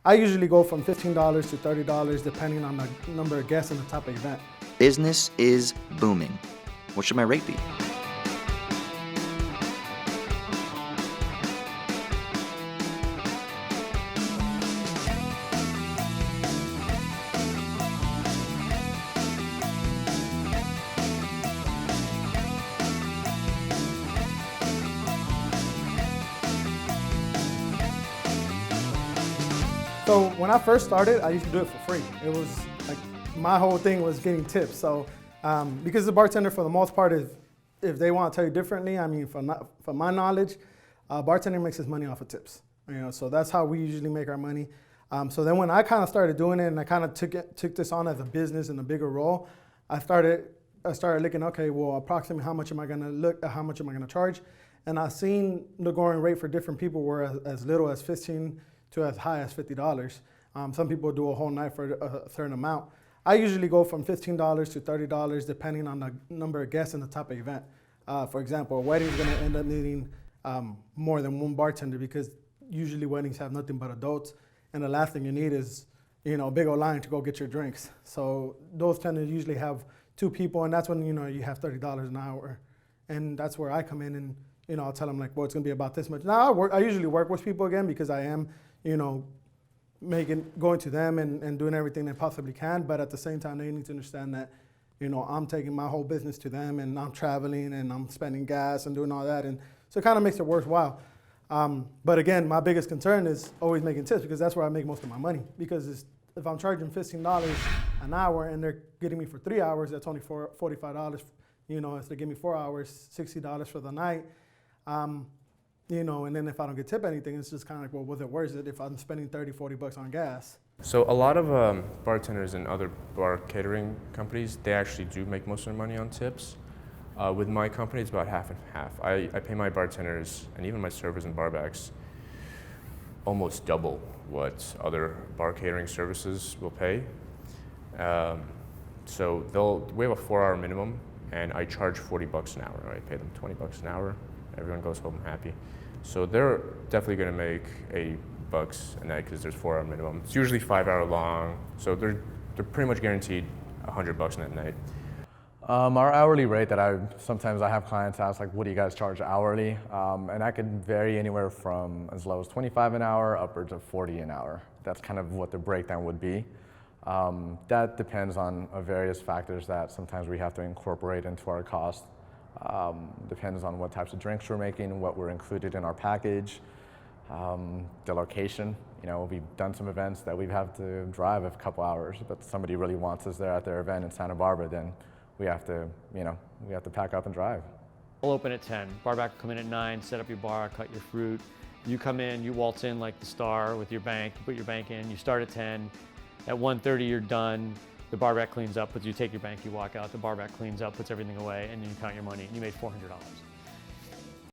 I usually go from $15 to $30 depending on the number of guests and the type of event. Business is booming. What should my rate be? So when I first started, I used to do it for free. It was like my whole thing was getting tips. So because the bartender, for the most part, if they want to tell you differently, I mean, from my knowledge, bartender makes his money off of tips. So that's how we usually make our money. So then when I kind of started doing it, and I kind of took this on as a business and a bigger role, I started looking, okay, well, approximately how much am I gonna charge? And I've seen the going rate for different people were as little as $15 to as high as $50. Some people do a whole night for a certain amount. I usually go from $15 to $30 depending on the number of guests and the type of event. For example, a wedding is going to end up needing more than one bartender because usually weddings have nothing but adults, and the last thing you need is a big old line to go get your drinks. So those tend to usually have two people, and that's when you have $30 an hour, and that's where I come in and I'll tell them like, well, it's going to be about this much. Now I usually work with people again because I am going to them and doing everything they possibly can. But at the same time, they need to understand that, I'm taking my whole business to them, and I'm traveling and I'm spending gas and doing all that. And so it kind of makes it worthwhile. But again, my biggest concern is always making tips because that's where I make most of my money. Because if I'm charging $15 an hour and they're getting me for 3 hours, that's only $45. If they give me 4 hours, $60 for the night. And then if I don't get tip anything, it's just kind of like, well, was it worth it if I'm spending $30-40 on gas? So a lot of bartenders and other bar catering companies, they actually do make most of their money on tips. With my company, it's about half and half. I pay my bartenders and even my servers and barbacks almost double what other bar catering services will pay. So we have a 4-hour minimum, and I charge $40 an hour. I pay them $20 an hour. Everyone goes home happy. So they're definitely going to make $80 a night because there's 4-hour minimum. It's usually 5-hour long, so they're pretty much guaranteed $100 a night. Our hourly rate that sometimes I have clients ask, like, what do you guys charge hourly? And that can vary anywhere from as low as $25 an hour upwards of $40 an hour. That's kind of what the breakdown would be. That depends on various factors that sometimes we have to incorporate into our cost. Depends on what types of drinks we're making, what we're included in our package, the location. We've done some events that we've had to drive a couple hours, but somebody really wants us there at their event in Santa Barbara, then we have to pack up and drive. We'll open at 10. Barback will come in at 9, set up your bar, cut your fruit. You come in, you waltz in like the star with your bank, you put your bank in, you start at 10. At 1:30 you're done. The barback cleans up, but you take your bank, you walk out, the barback cleans up, puts everything away, and then you count your money, and you made $400.